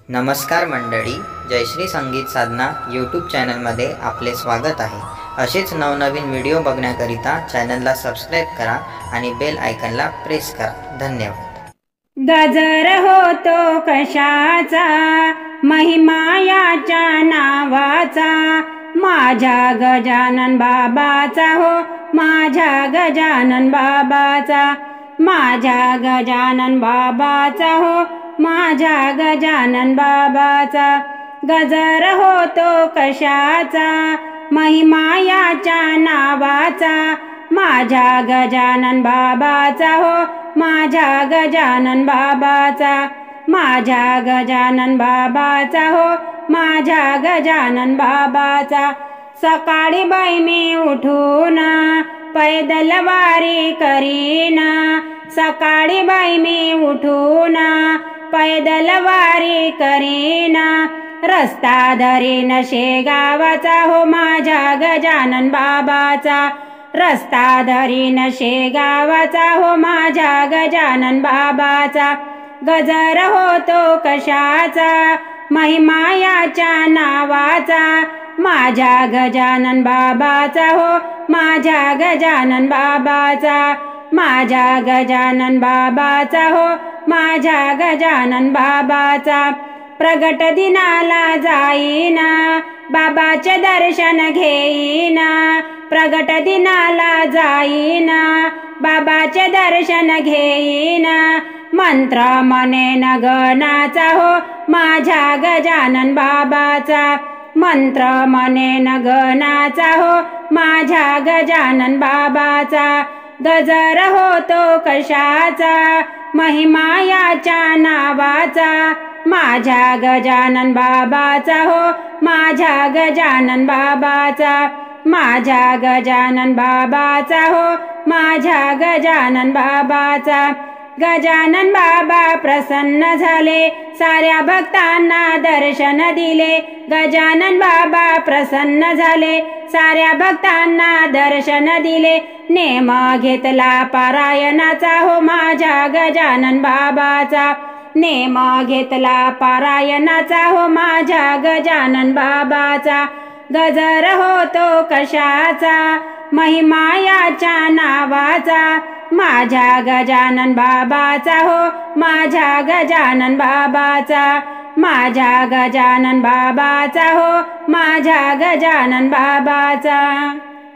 नमस्कार मंडळी, जयश्री संगीत साधना यूट्यूब चॅनलमध्ये आपले स्वागत आहे। असेच नवनवीन व्हिडिओ बघण्याकरिता चॅनलला सबस्क्राइब करा आणि बेल आयकॉनला प्रेस करा। धन्यवाद। गजर होतो कशाचा, महिमा याच्या नावाचा, माझ्या गजानन बाबाचा हो, माझ्या गजानन बाबाचा, माझ्या गजानन बाबाचा हो, माझ्या गजानन बाबाचा। गजर होतो कशाचा, महिमा याच्या नावाचा, माझ्या गजानन बाबाचा हो, माझ्या गजानन बाबाचा, माझ्या गजानन बाबाचा हो, माझ्या गजानन बाबाचा। सकाळी बाई मी उठून पैदल वारी करीना, सकाळी बाई मी उठून पैदल वारी करीना, रस्ता धरीन शेगावाचा हो, माझ्या गजानन बाबाचा, रस्ता धरीन शेगावाचा हो, माझ्या गजानन बाबाचा। गजर होतो कशाचा, महिमा याच्या नावाचा, माझ्या गजानन बाबाचा हो, माझ्या गजानन बाबाचा, माझ्या गजानन बाबाचा हो, माझ्या गजानन बाबाचा। प्रगट दिनाला जाईना, बाबाचे दर्शन घेईना, प्रगट दिनाला जाईना, बाबाचे दर्शन घेईना, मंत्र म्हणेन गणाचा हो, माझ्या गजानन बाबाचा, मंत्र म्हणेन गणाचा हो, माझ्या गजानन बाबाचा। गजर होतो कशाचा, महिमा याच्या नावाचा, माझ्या गजानन बाबाचा हो, माझ्या गजानन बाबाचा, माझ्या गजानन बाबाचा हो, माझ्या गजानन बाबाचा। गजानन बाबा प्रसन्न झाले, साऱ्या भक्तांना दर्शन दिले, गजानन बाबा प्रसन्न झाले, साऱ्या भक्तांना दर्शन दिले, नेम घेतला पारायणाचा हो, माझ्या गजानन बाबाचा, नेम घेतला पारायणाचा हो, माझ्या गजानन बाबाचा। गजर होतो कशाचा, महिमा याच्या नावाचा, माझ्या गजानन बाबाचा हो, माझ्या गजानन बाबाचा, माझ्या गजानन बाबाचा हो, माझ्या गजानन बाबाचा।